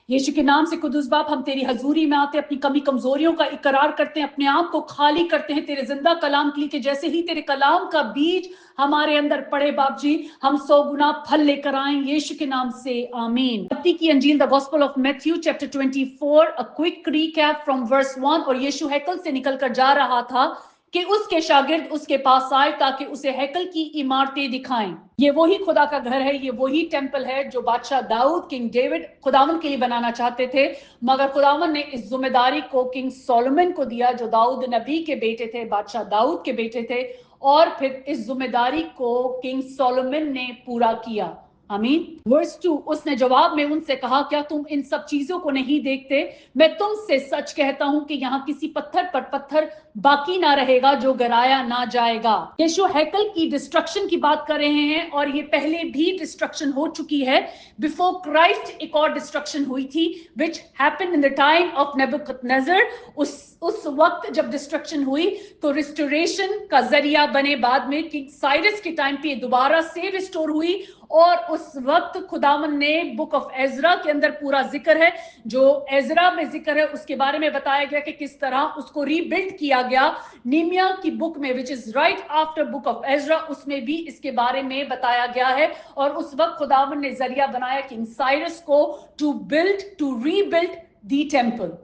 यीशु के नाम से कुदूस बाप, हम तेरी हजूरी में आते, अपनी कमी कमजोरियों का इकरार करते हैं, अपने आप को खाली करते हैं तेरे जिंदा कलाम के लिए, कि जैसे ही तेरे कलाम का बीज हमारे अंदर पड़े बाप जी, हम 100 गुना फल लेकर आए यीशु के नाम से, आमीन। मत्ती की अंजील the gospel of Matthew chapter 24, a quick recap from verse 1। और यीशु हैकल से निकलकर जा रहा था कि उसके शागिर्द उसके पास आए ताकि उसे हैकल की इमारतें दिखाएं। ये वही खुदा का घर है, ये वही टेंपल है जो बादशाह दाऊद, किंग डेविड खुदावन के लिए बनाना चाहते थे, मगर खुदावन ने इस जिम्मेदारी को किंग सोलोमन को दिया, जो दाऊद नबी के बेटे थे, बादशाह दाऊद के बेटे थे। और फिर इस जिम्मेदारी को किंग सोलोमन ने पूरा किया, आमीन। वर्स 2, उसने जवाब में उनसे कहा, क्या तुम इन सब चीजों को नहीं देखते? मैं तुमसे सच कहता हूं कि यहाँ किसी पत्थर पर पत्थर बाकी ना रहेगा जो गिराया ना जाएगा। यीशु हैकल की डिस्ट्रक्शन की बात कर रहे हैं, और ये पहले भी डिस्ट्रक्शन हो चुकी है। बिफोर क्राइस्ट एक और डिस्ट्रक्शन हुई थी, which happened in the time of Nebuchadnezzar. उस वक्त जब डिस्ट्रक्शन हुई तो रिस्टोरेशन का जरिया बने बाद में किंग साइरस के टाइम पे दोबारा से रिस्टोर हुई। और उस वक्त खुदावन ने बुक ऑफ एजरा के अंदर पूरा जिक्र है, जो एजरा में जिक्र है, उसके बारे में बताया गया कि किस तरह उसको रीबिल्ड किया गया। नीमिया की बुक में, which is right after book of Ezra, उसमें भी इसके बारे में बताया गया है। और उस वक्त खुदावन ने जरिया बनाया किंग साइरस को टू रीबिल्ड दी टेम्पल।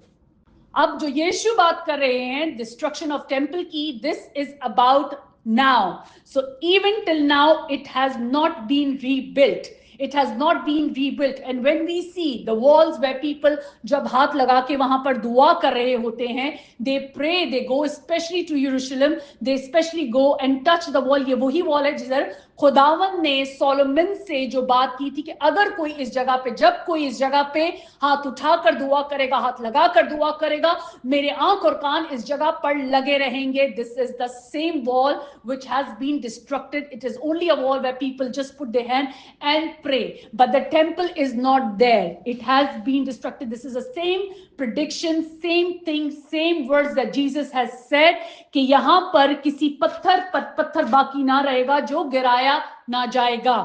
अब जो यीशु बात कर रहे हैं डिस्ट्रक्शन ऑफ टेम्पल की, this is about now. So even till now it has not been rebuilt. It has not been rebuilt. And when we see the walls where people जब हाथ लगा के वहां पर दुआ कर रहे होते हैं, they pray, they go especially to Jerusalem, they especially go and touch the wall. ये वही वॉल है जिधर खुदावन ने सोलोमन से जो बात की थी कि अगर कोई इस जगह पे, जब कोई इस जगह पे हाथ उठाकर दुआ करेगा, हाथ लगाकर दुआ करेगा, मेरे आंख और कान इस जगह पर लगे रहेंगे। This is the same wall which has been destructed. It is only a wall where people just put their hand and pray, but the temple is not there. It has been destructed. This is the same prediction, same thing, same words that Jesus has said कि यहाँ पर किसी पत्थर पर पत्थर बाकी ना रहेगा जो गिराया ना जाएगा।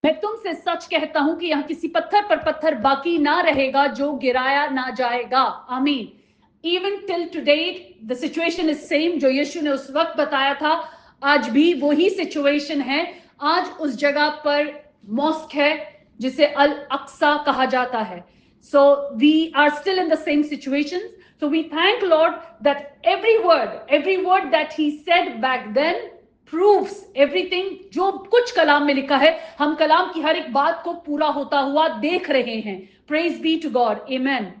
मैं तुमसे सच कहता हूं कि यहाँ किसी पत्थर पर पत्थर बाकी ना रहेगा जो गिराया ना जाएगा, आमीन। Even till today the situation is same। जो यीशु ने उस वक्त बताया था, आज भी वही सिचुएशन है। आज उस जगह पर मॉस्क है जिसे अल अक्सा कहा जाता है। So we are still in the same situation. So we thank Lord that every word that he said back then proves everything। जो कुछ कलाम में लिखा है, हम कलाम की हर एक बात को पूरा होता हुआ देख रहे हैं। Praise be to God, amen।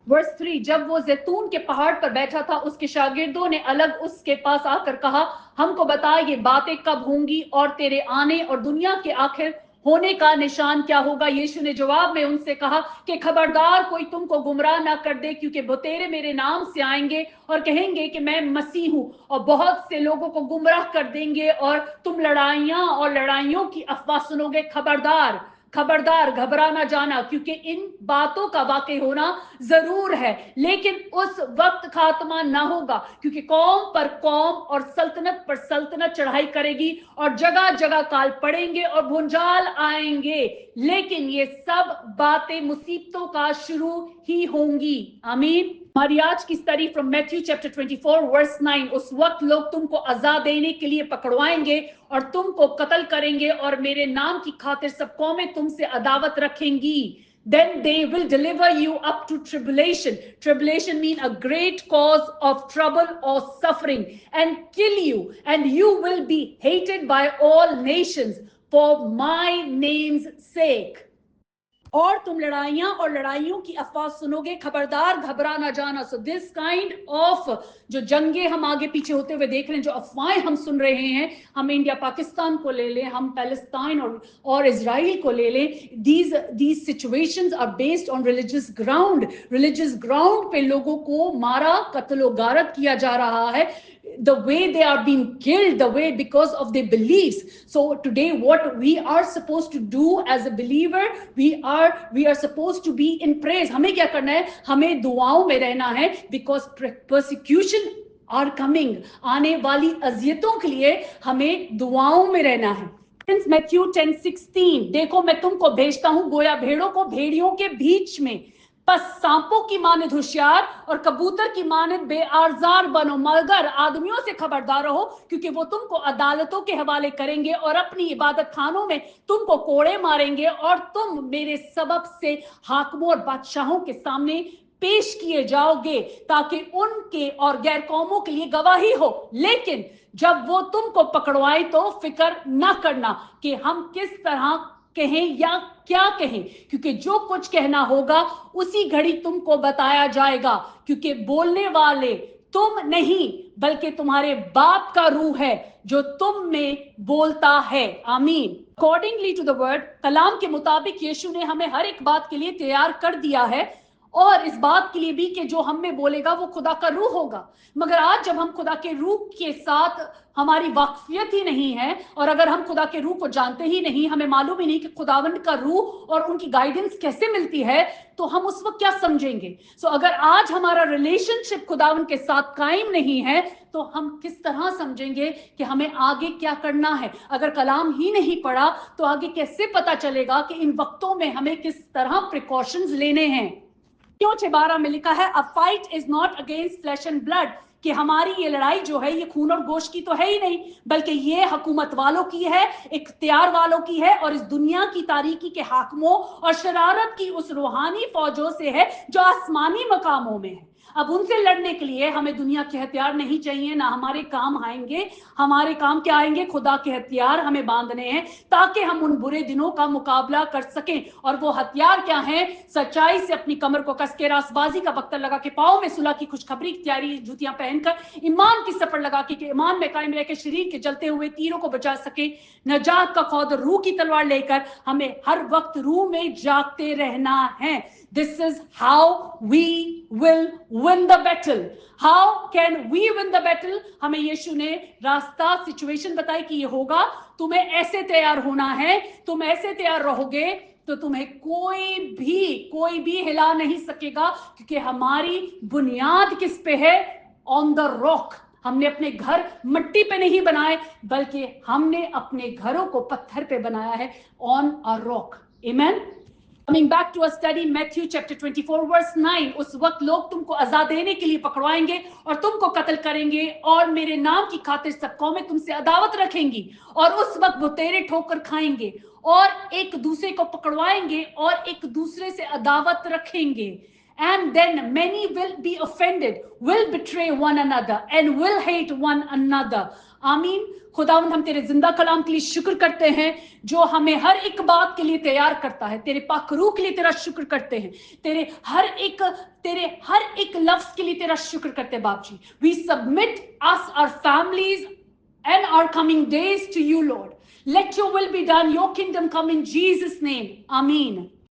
Verse 3, जब वो जैतून के पहाड़ पर बैठा था, उसके शागिर्दों ने अलग उसके पास आकर कहा, हमको बता ये बातें कब होंगी और तेरे आने और दुनिया के आखिर होने का निशान क्या होगा? यीशु ने जवाब में उनसे कहा कि खबरदार कोई तुमको गुमराह ना कर दे, क्योंकि बहुतेरे मेरे नाम से आएंगे और कहेंगे कि मैं मसीह हूं, और बहुत से लोगों को गुमराह कर देंगे और तुम लड़ाइयां और लड़ाइयों की अफवाह सुनोगे। खबरदार खबरदार, घबरा ना जाना, क्योंकि इन बातों का वाकई होना जरूर है, लेकिन उस वक्त खात्मा ना होगा, क्योंकि कौम पर कौम और सल्तनत पर सल्तनत चढ़ाई करेगी और जगह जगह काल पड़ेंगे और भूंजाल आएंगे, लेकिन ये सब बातें मुसीबतों का शुरू ही होंगी, आमीन। हमारी आज की study from Matthew chapter 24 verse 9। उस वक्त लोग तुमको अज़ा देने के लिए पकड़वाएंगे और तुमको कत्ल करेंगे, और मेरे नाम की खातिर सब कौमें तुमसे अदावत रखेंगी। Then they will deliver you up to tribulation. Tribulation means a great cause of trouble or suffering, and kill you, and you will be hated by all nations for my name's sake. और तुम लड़ाइयां और लड़ाइयों की अफवाह सुनोगे, खबरदार घबरा ना जाना। सो दिस काइंड ऑफ जो जंगे हम आगे पीछे होते हुए देख रहे हैं, जो अफवाहें हम सुन रहे हैं, हम इंडिया पाकिस्तान को ले लें, हम पैलेस्टाइन और इजराइल को ले लें, these situations are based on religious ground। religious ground पे लोगों को मारा, कत्लो गारत किया जा रहा है, the way they are being killed, the way because of their beliefs। So today what we are supposed to do as a believer, we are supposed to be in praise। हमें क्या करना है? हमें दुआओं में रहना है, because persecution are coming। आने वाली अजियतों के लिए हमें दुआओं में रहना है। मैथ्यू 10:16, देखो मैं तुमको भेजता हूं गोया भेड़ों को भेड़ियों के बीच में। बस सांपों की मानद होशियार और कबूतर की मानद बेआजार बनो, मगर आदमियों से खबरदार रहो, क्योंकि वो तुमको अदालतों के हवाले करेंगे और अपनी इबादत खानों में तुमको कोड़े मारेंगे, और तुम मेरे सबब से हाकिमों और बादशाहों के सामने पेश किए जाओगे, ताकि उनके और गैर कौमों के लिए गवाही हो। लेकिन जब वो तुमको पकड़वाए तो फिक्र ना करना कि हम किस तरह कहें या क्या कहें, क्योंकि जो कुछ कहना होगा उसी घड़ी तुमको बताया जाएगा, क्योंकि बोलने वाले तुम नहीं बल्कि तुम्हारे बाप का रूह है जो तुम में बोलता है। आमीन। अकॉर्डिंगली टू द वर्ड, कलाम के मुताबिक यीशु ने हमें हर एक बात के लिए तैयार कर दिया है, और इस बात के लिए भी कि जो हम में बोलेगा वो खुदा का रूह होगा। मगर आज जब हम खुदा के रूह के साथ हमारी वाकफियत ही नहीं है, और अगर हम खुदा के रूह को जानते ही नहीं, हमें मालूम ही नहीं कि खुदावंद का रूह और उनकी गाइडेंस कैसे मिलती है, तो हम उस वक्त क्या समझेंगे। सो अगर आज हमारा रिलेशनशिप खुदावंद के साथ कायम नहीं है, तो हम किस तरह समझेंगे कि हमें आगे क्या करना है। अगर कलाम ही नहीं पढ़ा तो आगे कैसे पता चलेगा कि इन वक्तों में हमें किस तरह प्रिकॉशंस लेने हैं। क्यों 6:12 में लिखा है, a fight is not against flash and blood, कि हमारी ये लड़ाई जो है ये खून और गोश्त की तो है ही नहीं, बल्कि ये हुकूमत वालों की है, इख्तियार वालों की है, और इस दुनिया की तारीकी के हाकिमों और शरारत की उस रूहानी फौजों से है जो आसमानी मकामों में है। अब उनसे लड़ने के लिए हमें दुनिया के हथियार नहीं चाहिए, ना हमारे काम आएंगे। हमारे काम क्या आएंगे? खुदा के हथियार हमें बांधने हैं, ताकि हम उन बुरे दिनों का मुकाबला कर सकें। और वो हथियार क्या हैं? सच्चाई से अपनी कमर को कस के, रासबाजी का बख्तर लगा के, पाँव में सुलह की खुशखबरी तैयारी जूतियां पहनकर, ईमान की सपड़ लगा के ईमान में कायम रह के शरीर के जलते हुए तीरों को बचा सके, नजात का खौद रूह की तलवार लेकर हमें हर वक्त रूह में जागते रहना है। This is how we will win the battle. How can we win the battle? हमें यीशु ने रास्ता, सिचुएशन बताई कि ये होगा, तुम्हें ऐसे तैयार होना है, तुम ऐसे तैयार रहोगे तो तुम्हें कोई भी हिला नहीं सकेगा, क्योंकि हमारी बुनियाद किस पे है? On the rock. हमने अपने घर मिट्टी पे नहीं बनाए, बल्कि हमने अपने घरों को पत्थर पे बनाया है, ऑन अ रॉक। आमीन। Coming back to a study, Matthew chapter 24 verse 9, उस वक्त लोग तुमको आजाद देने के लिए पकड़वाएंगे और तुमको कत्ल करेंगे, और मेरे नाम की खातिर सब कौमें तुमसे अदावत रखेंगी, और उस वक्त वो तेरे ठोकर खाएंगे और एक दूसरे को पकड़वाएंगे और एक दूसरे से अदावत रखेंगे। And then many will be offended, will betray one another and will hate one another. आमीन। खुदावंद, हम तेरे जिंदा कलाम के लिए शुक्र करते हैं जो हमें हर एक बात के लिए तैयार करता है। तेरे पाक रूह के लिए तेरा शुक्र करते हैं। तेरे हर एक लफ्ज के लिए तेरा शुक्र करते हैं बाप जी। We submit us, our families and our coming days to you, Lord. Let your will be done, your kingdom come in Jesus' name. Amen.